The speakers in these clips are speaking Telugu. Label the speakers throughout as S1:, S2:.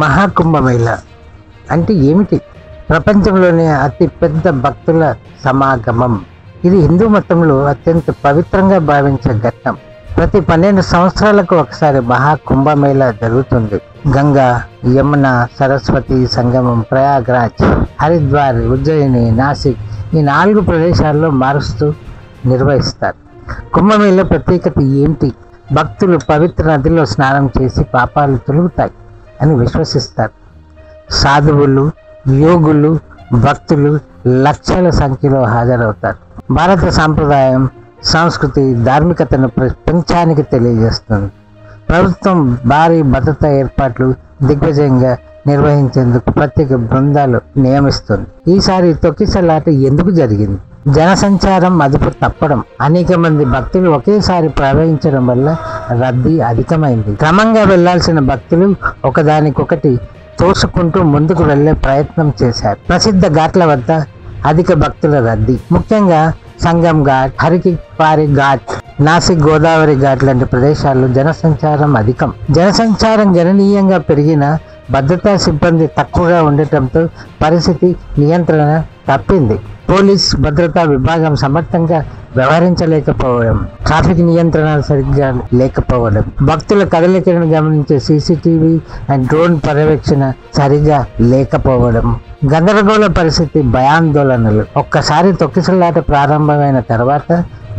S1: మహాకుంభమేళ అంటే ఏమిటి? ప్రపంచంలోనే అతి పెద్ద భక్తుల సమాగమం. ఇది హిందూ మతంలో అత్యంత పవిత్రంగా భావించే ఘట్టం. ప్రతి 12 సంవత్సరాలకు ఒకసారి మహాకుంభమేళ జరుగుతుంది. గంగా, యమున, సరస్వతి సంగమం ప్రయాగ్రాజ్, హరిద్వార్, ఉజ్జయిని, నాసిక్ ఈ 4 ప్రదేశాల్లో మారుస్తూ నిర్వహిస్తారు. కుంభమేళ ప్రత్యేకత ఏంటి? భక్తులు పవిత్ర నదిలో స్నానం చేసి పాపాలు తొలుగుతాయి అని విశ్వసిస్తారు. సాధువులు, యోగులు, భక్తులు లక్షల సంఖ్యలో హాజరవుతారు. భారత సాంప్రదాయం, సంస్కృతి, ధార్మికతను ప్రపంచానికి తెలియజేస్తుంది. ప్రభుత్వం భారీ భద్రతా ఏర్పాట్లు దిగ్విజయంగా నిర్వహించేందుకు ప్రత్యేక బృందాలు నియమిస్తుంది. ఈసారి తొక్కిసలాట ఎందుకు జరిగింది? జనసంచారం అదుపు తప్పడం, అనేక మంది భక్తులు ఒకేసారి ప్రవహించడం వల్ల రద్దీ అధికమైంది. క్రమంగా వెళ్లాల్సిన భక్తులు ఒకదానికొకటి తోసుకుంటూ ముందుకు వెళ్లే ప్రయత్నం చేశారు. ప్రసిద్ధ ఘాట్ల వద్ద అధిక భక్తుల రద్దీ, ముఖ్యంగా సంగం ఘాట్, హరికిపారి ఘాట్, నాసిక్ గోదావరి ఘాట్ లాంటి ప్రదేశాల్లో జనసంచారం అధికం. జనసంచారం గణనీయంగా పెరిగిన భద్రతా సిబ్బంది తక్కువగా ఉండటంతో పరిస్థితి నియంత్రణ తప్పింది. పోలీస్ భద్రతా విభాగం సమర్థంగా వ్యవహరించలేకపోవడం, ట్రాఫిక్ నియంత్రణలు సరిగ్గా లేకపోవడం, భక్తుల కదలికలను గమనించే సీసీటీవీ అండ్ డ్రోన్ పర్యవేక్షణ సరిగా లేకపోవడం, గందరగోళ పరిస్థితి, భయాందోళనలు. ఒక్కసారి తొక్కిసలాట ప్రారంభమైన తర్వాత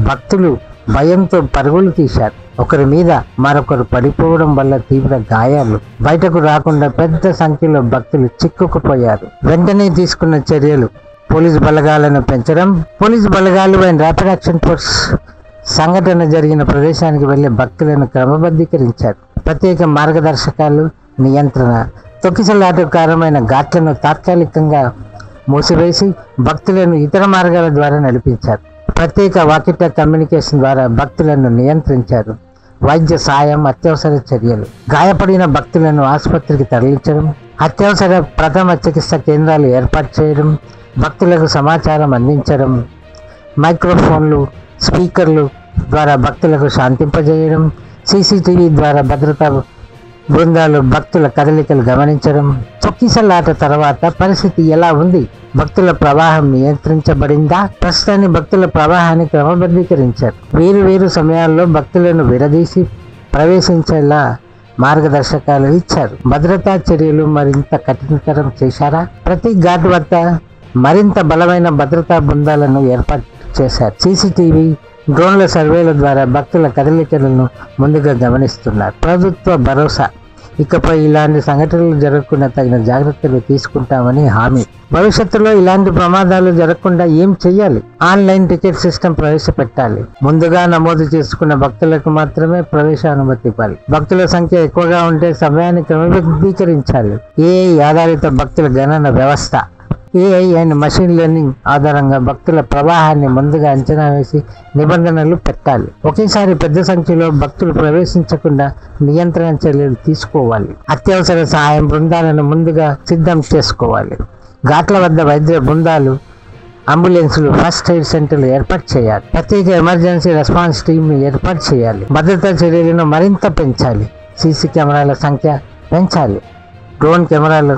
S1: భక్తులు భయంతో పరుగులు తీశారు. ఒకరి మీద మరొకరు పడిపోవడం వల్ల తీవ్ర గాయాలు, బయటకు రాకుండా పెద్ద సంఖ్యలో భక్తులు చిక్కుకుపోయారు. వెంటనే తీసుకున్న చర్యలు పోలీస్ బలగాలను పెంచడం. పోలీస్ బలగాలు అండ్ ర్యాపిడ్ యాక్షన్ ఫోర్స్ సంఘటన జరిగిన ప్రదేశానికి వెళ్లే భక్తులను క్రమబద్ధీకరించారు. ప్రత్యేక మార్గదర్శకాలు, నియంత్రణ. తొక్కిసలాటకు కారణమైన ఘాట్లను తాత్కాలికంగా మూసివేసి భక్తులను ఇతర మార్గాల ద్వారా నడిపించారు. ప్రత్యేక వాకిటాక్ కమ్యూనికేషన్ ద్వారా భక్తులను నియంత్రించారు. వైద్య సాయం, అత్యవసర చర్యలు. గాయపడిన భక్తులను ఆసుపత్రికి తరలించడం, అత్యవసర ప్రథమ చికిత్స కేంద్రాలు ఏర్పాటు చేయడం, భక్తులకు సమాచారం అందించడం, మైక్రోఫోన్లు, స్పీకర్లు ద్వారా భక్తులకు శాంతింపజేయడం, సీసీటీవీ ద్వారా భద్రతా బృందాలు భక్తుల కదలికలు గమనించడం. తొక్కిసలాట తర్వాత పరిస్థితి ఎలా ఉంది? భక్తుల ప్రవాహం నియంత్రించబడిందా? ప్రస్తుతాన్ని భక్తుల ప్రవాహాన్ని క్రమబద్ధీకరించారు. వేరు సమయాల్లో భక్తులను విడదీసి ప్రవేశించేలా మార్గదర్శకాలు ఇచ్చారు. భద్రతా చర్యలు మరింత కఠినతరం చేశారా? ప్రతి ఘాట్ వద్ద మరింత బలమైన భద్రతా బృందాలను ఏర్పాటు చేశారు. సీసీటీవీ, డ్రోన్ల సర్వేల ద్వారా భక్తుల కదలికలను ముందుగా గమనిస్తున్నారు. ప్రభుత్వ భరోసా. ఇకపై ఇలాంటి సంఘటనలు జరగకుండా తగిన జాగ్రత్తలు తీసుకుంటామని హామీ. భవిష్యత్తులో ఇలాంటి ప్రమాదాలు జరగకుండా ఏం చెయ్యాలి? ఆన్లైన్ టికెట్ సిస్టమ్ ప్రవేశపెట్టాలి. ముందుగా నమోదు చేసుకున్న భక్తులకు మాత్రమే ప్రవేశానుమతి ఇవ్వాలి. భక్తుల సంఖ్య ఎక్కువగా ఉంటే సమయాన్ని క్రమబద్ధీకరించాలి. ఏఐ ఆధారిత భక్తుల గణన వ్యవస్థ. ఏఐ అండ్ మషిన్ లెర్నింగ్ ఆధారంగా భక్తుల ప్రవాహాన్ని ముందుగా అంచనా వేసి నిబంధనలు పెట్టాలి. ఒకేసారి పెద్ద సంఖ్యలో భక్తులు ప్రవేశించకుండా నియంత్రణ చర్యలు తీసుకోవాలి. అత్యవసర సహాయం బృందాలను ముందుగా సిద్ధం చేసుకోవాలి. ఘాట్ల వద్ద వైద్య బృందాలు, అంబులెన్సులు, ఫస్ట్ ఎయిడ్ సెంటర్లు ఏర్పాటు చేయాలి. ప్రత్యేక ఎమర్జెన్సీ రెస్పాన్స్ టీంను ఏర్పాటు చేయాలి. భద్రతా చర్యలను మరింత పెంచాలి. సీసీ కెమెరాల సంఖ్య పెంచాలి. డ్రోన్ కెమెరాలు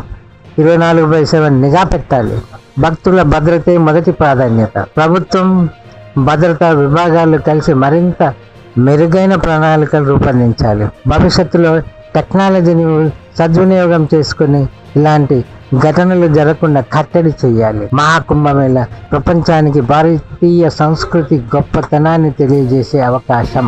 S1: 24/7 నిఘా పెట్టాలి. భక్తుల భద్రతే మొదటి ప్రాధాన్యత. ప్రభుత్వం, భద్రతా విభాగాలు కలిసి మరింత మెరుగైన ప్రణాళికలు రూపొందించాలి. భవిష్యత్తులో టెక్నాలజీని సద్వినియోగం చేసుకుని ఇలాంటి ఘటనలు జరగకుండా కట్టడి చేయాలి. మహాకుంభమేళ ప్రపంచానికి భారతీయ సంస్కృతి గొప్పతనాన్ని తెలియజేసే అవకాశం.